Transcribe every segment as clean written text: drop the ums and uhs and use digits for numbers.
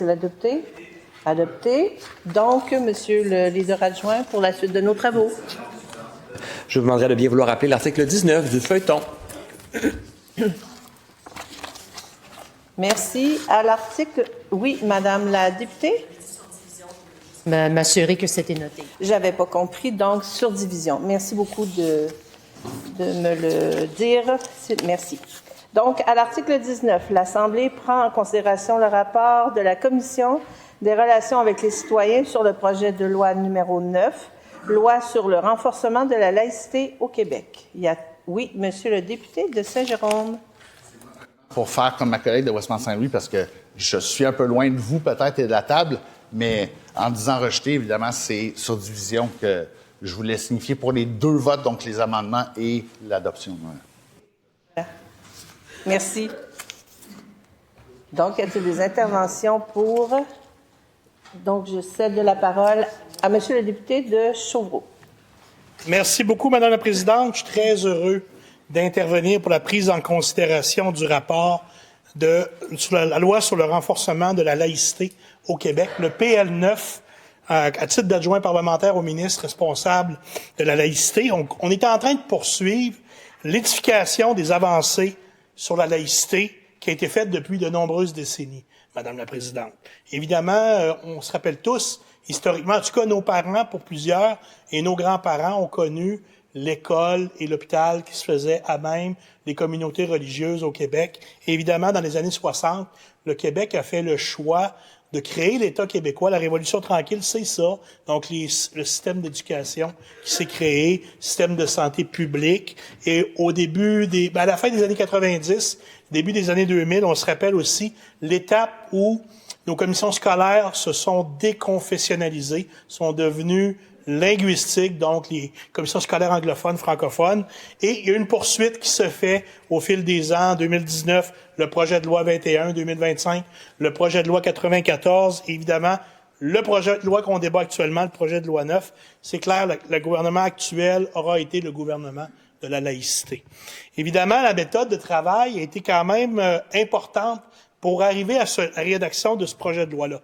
C'est adopté. Adopté. Donc, Monsieur le leader adjoint, pour la suite de nos travaux. Je vous demanderai de bien vouloir rappeler l'article 19 du feuilleton. Merci. À l'article... Oui, Madame la députée? M'assurer que c'était noté. J'avais pas compris, donc sur division. Merci beaucoup de me le dire. Merci. Donc, à l'article 19, l'Assemblée prend en considération le rapport de la Commission des relations avec les citoyens sur le projet de loi numéro 9, loi sur le renforcement de la laïcité au Québec. Oui, Monsieur le député de Saint-Jérôme. Pour faire comme ma collègue de Westmount-Saint-Louis, parce que je suis un peu loin de vous peut-être et de la table, mais en disant rejeter, évidemment, c'est sur division que je voulais signifier pour les deux votes, donc les amendements et l'adoption. Merci. Donc, y a-t-il des interventions pour... Donc, je cède la parole à Monsieur le député de Chauveau. Merci beaucoup, Madame la Présidente. Je suis très heureux d'intervenir pour la prise en considération du rapport sur la loi sur le renforcement de la laïcité au Québec, le PL9, à titre d'adjoint parlementaire au ministre responsable de la laïcité. On est en train de poursuivre l'édification des avancées sur la laïcité qui a été faite depuis de nombreuses décennies, Madame la Présidente. Évidemment, on se rappelle tous, historiquement, en tout cas nos parents pour plusieurs et nos grands-parents ont connu l'école et l'hôpital qui se faisaient à même les communautés religieuses au Québec. Et évidemment, dans les années 60, le Québec a fait le choix de créer l'État québécois. La Révolution tranquille, c'est ça. Donc, le système d'éducation qui s'est créé, système de santé publique. Et au début à la fin des années 90, début des années 2000, on se rappelle aussi l'étape où nos commissions scolaires se sont déconfessionnalisées, sont devenues linguistiques, donc les commissions scolaires anglophones, francophones. Et il y a une poursuite qui se fait au fil des ans. En 2019, le projet de loi 21, 2025, le projet de loi 94. Et évidemment, le projet de loi qu'on débat actuellement, le projet de loi 9, c'est clair, le gouvernement actuel aura été le gouvernement de la laïcité. Évidemment, la méthode de travail a été quand même importante pour arriver à la rédaction de ce projet de loi-là.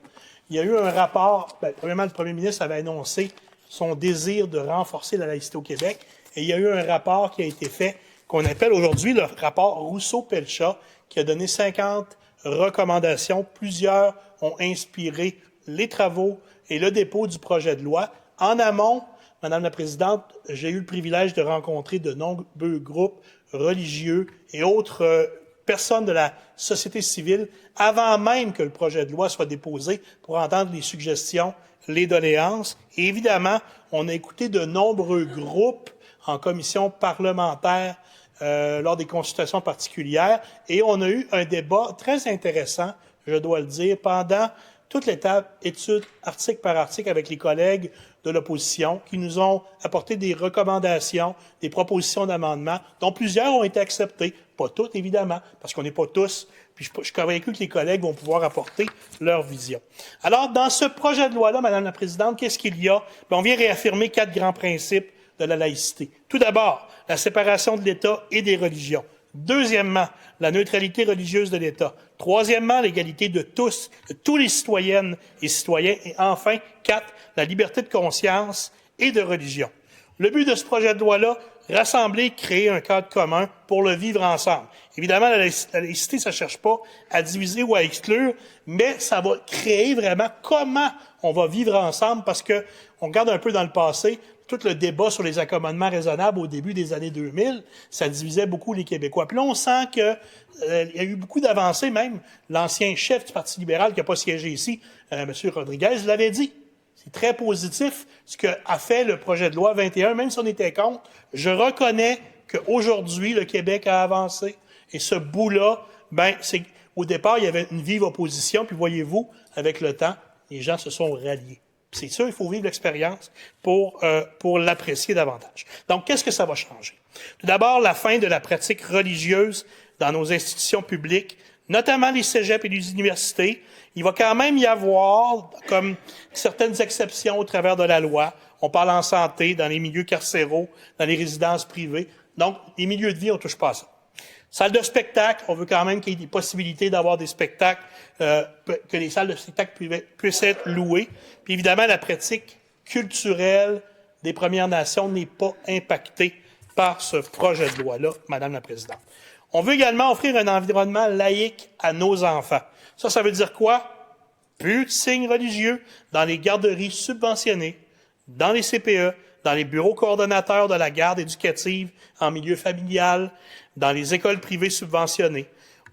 Il y a eu un rapport, premièrement, le premier ministre avait annoncé son désir de renforcer la laïcité au Québec, et il y a eu un rapport qui a été fait, qu'on appelle aujourd'hui le rapport Rousseau-Pelchat, qui a donné 50 recommandations. Plusieurs ont inspiré les travaux et le dépôt du projet de loi. En amont, Madame la Présidente, j'ai eu le privilège de rencontrer de nombreux groupes religieux et autres personnes de la société civile avant même que le projet de loi soit déposé pour entendre les suggestions, les doléances. Et évidemment, on a écouté de nombreux groupes en commission parlementaire lors des consultations particulières et on a eu un débat très intéressant, je dois le dire, pendant toute l'étape étude article par article avec les collègues de l'opposition qui nous ont apporté des recommandations, des propositions d'amendements, dont plusieurs ont été acceptées. Pas toutes, évidemment, parce qu'on n'est pas tous. Puis je suis convaincu que les collègues vont pouvoir apporter leur vision. Alors, dans ce projet de loi-là, Madame la Présidente, qu'est-ce qu'il y a? On vient réaffirmer 4 grands principes de la laïcité. Tout d'abord, la séparation de l'État et des religions. Deuxièmement, la neutralité religieuse de l'État. Troisièmement, l'égalité de tous les citoyennes et citoyens. Et enfin, 4, la liberté de conscience et de religion. Le but de ce projet de loi-là, rassembler, créer un cadre commun pour le vivre ensemble. Évidemment, la laïcité, ça ne cherche pas à diviser ou à exclure, mais ça va créer vraiment comment on va vivre ensemble parce que on regarde un peu dans le passé, tout le débat sur les accommodements raisonnables au début des années 2000, ça divisait beaucoup les Québécois. Puis là, on sent que il y a eu beaucoup d'avancées, même l'ancien chef du Parti libéral qui n'a pas siégé ici, M. Rodriguez, l'avait dit. C'est très positif ce qu'a fait le projet de loi 21, même si on était contre. Je reconnais qu'aujourd'hui, le Québec a avancé. Et ce bout-là, c'est au départ, il y avait une vive opposition, puis voyez-vous, avec le temps, les gens se sont ralliés. C'est sûr, il faut vivre l'expérience pour l'apprécier davantage. Donc, qu'est-ce que ça va changer? Tout d'abord, la fin de la pratique religieuse dans nos institutions publiques, notamment les cégeps et les universités. Il va quand même y avoir, comme certaines exceptions au travers de la loi. On parle en santé, dans les milieux carcéraux, dans les résidences privées. Donc, les milieux de vie, on ne touche pas à ça. Salle de spectacle, on veut quand même qu'il y ait des possibilités d'avoir des spectacles, que les salles de spectacle puissent être louées. Puis évidemment, la pratique culturelle des Premières Nations n'est pas impactée par ce projet de loi-là, Madame la Présidente. On veut également offrir un environnement laïque à nos enfants. Ça veut dire quoi? Plus de signes religieux dans les garderies subventionnées, dans les CPE, dans les bureaux coordonnateurs de la garde éducative en milieu familial, dans les écoles privées subventionnées.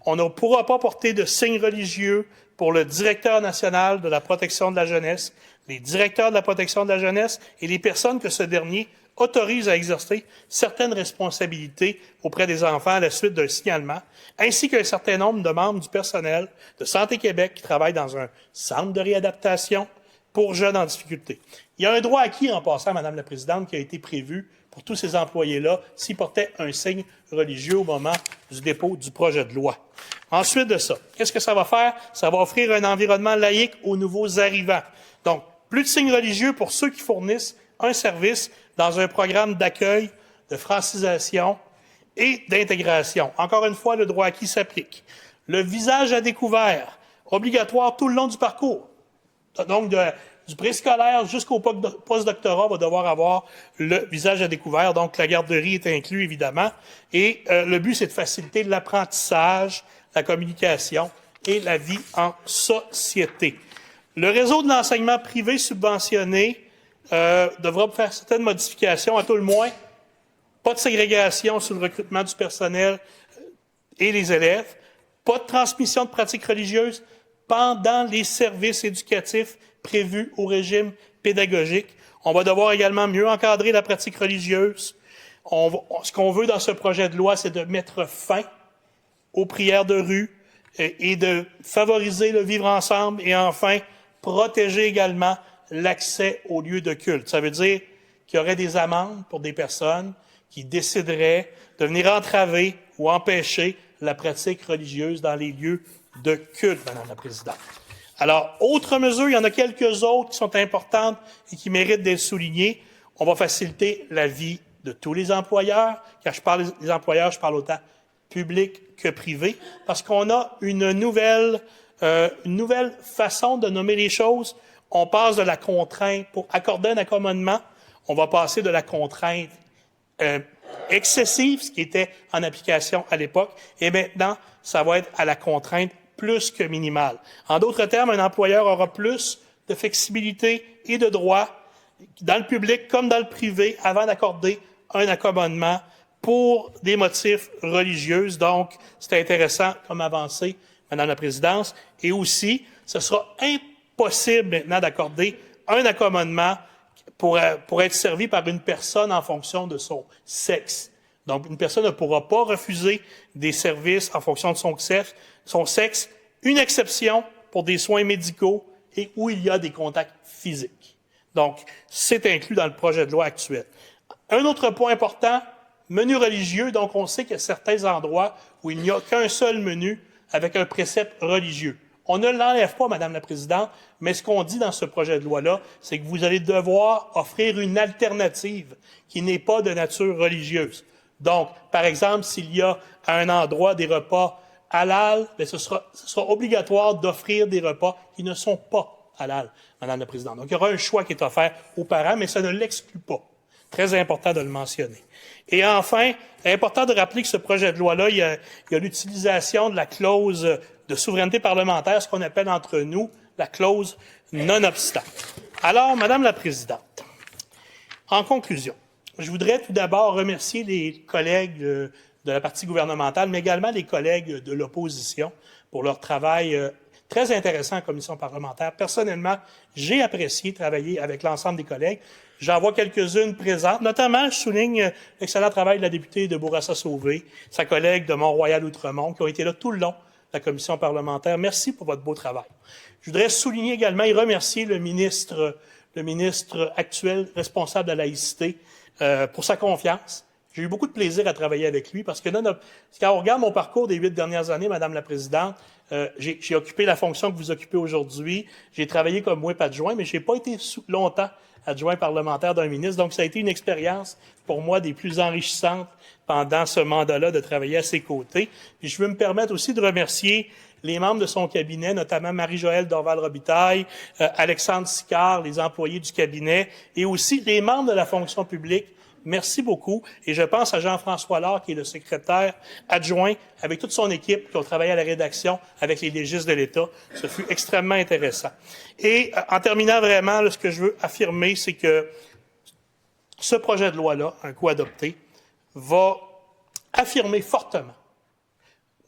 On ne pourra pas porter de signes religieux pour le directeur national de la protection de la jeunesse, les directeurs de la protection de la jeunesse et les personnes que ce dernier autorise à exercer certaines responsabilités auprès des enfants à la suite d'un signalement, ainsi qu'un certain nombre de membres du personnel de Santé Québec qui travaillent dans un centre de réadaptation pour jeunes en difficulté. Il y a un droit acquis en passant, Madame la Présidente, qui a été prévu pour tous ces employés-là s'ils portaient un signe religieux au moment du dépôt du projet de loi. Ensuite de ça, qu'est-ce que ça va faire? Ça va offrir un environnement laïque aux nouveaux arrivants. Donc, plus de signes religieux pour ceux qui fournissent un service dans un programme d'accueil, de francisation et d'intégration. Encore une fois, le droit acquis s'applique. Le visage à découvert, obligatoire tout le long du parcours. Donc, du préscolaire jusqu'au post-doctorat va devoir avoir le visage à découvert. Donc, la garderie est inclue, évidemment. Et le but, c'est de faciliter l'apprentissage, la communication et la vie en société. Le réseau de l'enseignement privé subventionné devra faire certaines modifications, à tout le moins. Pas de ségrégation sur le recrutement du personnel et les élèves. Pas de transmission de pratiques religieuses pendant les services éducatifs prévus au régime pédagogique. On va devoir également mieux encadrer la pratique religieuse. Ce qu'on veut dans ce projet de loi, c'est de mettre fin aux prières de rue et de favoriser le vivre ensemble et enfin protéger également l'accès aux lieux de culte. Ça veut dire qu'il y aurait des amendes pour des personnes qui décideraient de venir entraver ou empêcher la pratique religieuse dans les lieux de culte, Madame la Présidente. Alors, autre mesure, il y en a quelques autres qui sont importantes et qui méritent d'être soulignées. On va faciliter la vie de tous les employeurs. Quand je parle des employeurs, je parle autant public que privé, parce qu'on a une nouvelle façon de nommer les choses. On passe de la contrainte pour accorder un accommodement, on va passer de la contrainte excessive, ce qui était en application à l'époque, et maintenant, ça va être à la contrainte plus que minimale. En d'autres termes, un employeur aura plus de flexibilité et de droits dans le public comme dans le privé avant d'accorder un accommodement pour des motifs religieux. Donc, c'est intéressant comme avancée, Madame la Présidente. Et aussi, ce sera impossible maintenant d'accorder un accommodement pour être servi par une personne en fonction de son sexe. Donc, une personne ne pourra pas refuser des services en fonction de son sexe, une exception pour des soins médicaux et où il y a des contacts physiques. Donc, c'est inclus dans le projet de loi actuel. Un autre point important, menu religieux. Donc, on sait qu'il y a certains endroits où il n'y a qu'un seul menu avec un précepte religieux. On ne l'enlève pas, Madame la Présidente, mais ce qu'on dit dans ce projet de loi-là, c'est que vous allez devoir offrir une alternative qui n'est pas de nature religieuse. Donc, par exemple, s'il y a à un endroit des repas halal, bien, ce sera obligatoire d'offrir des repas qui ne sont pas halal, Madame la Présidente. Donc, il y aura un choix qui est offert aux parents, mais ça ne l'exclut pas. Très important de le mentionner. Et enfin, important de rappeler que ce projet de loi-là, il y a l'utilisation de la clause de souveraineté parlementaire, ce qu'on appelle entre nous la clause non-obstacle. Alors, Madame la Présidente, en conclusion, je voudrais tout d'abord remercier les collègues de la partie gouvernementale, mais également les collègues de l'opposition pour leur travail très intéressant en commission parlementaire. Personnellement, j'ai apprécié travailler avec l'ensemble des collègues. J'en vois quelques-unes présentes. Notamment, je souligne l'excellent travail de la députée de Bourassa-Sauvé, sa collègue de Mont-Royal-Outremont, qui ont été là tout le long de la commission parlementaire. Merci pour votre beau travail. Je voudrais souligner également et remercier le ministre actuel responsable de la laïcité pour sa confiance. J'ai eu beaucoup de plaisir à travailler avec lui parce que quand on regarde mon parcours des 8 dernières années, Madame la Présidente, J'ai occupé la fonction que vous occupez aujourd'hui. J'ai travaillé comme WIP adjoint, mais j'ai pas été longtemps adjoint parlementaire d'un ministre. Donc, ça a été une expérience pour moi des plus enrichissantes pendant ce mandat-là de travailler à ses côtés. Puis je veux me permettre aussi de remercier les membres de son cabinet, notamment Marie-Joëlle Dorval-Robitaille, Alexandre Sicard, les employés du cabinet, et aussi les membres de la fonction publique. Merci beaucoup. Et je pense à Jean-François Lard, qui est le secrétaire adjoint, avec toute son équipe, qui ont travaillé à la rédaction avec les légistes de l'État. Ce fut extrêmement intéressant. Et en terminant vraiment, là, ce que je veux affirmer, c'est que ce projet de loi-là, un coup adopté, va affirmer fortement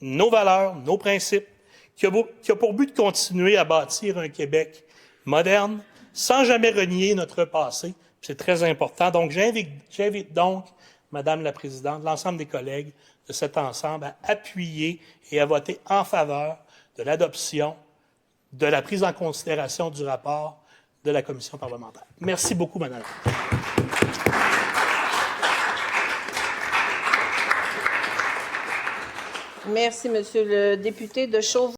nos valeurs, nos principes, qui a pour but de continuer à bâtir un Québec moderne, sans jamais renier notre passé. C'est très important. Donc, j'invite donc, Madame la Présidente, l'ensemble des collègues de cet ensemble à appuyer et à voter en faveur de l'adoption, de la prise en considération du rapport de la commission parlementaire. Merci beaucoup, Madame. Merci, Monsieur le député de Chauveau.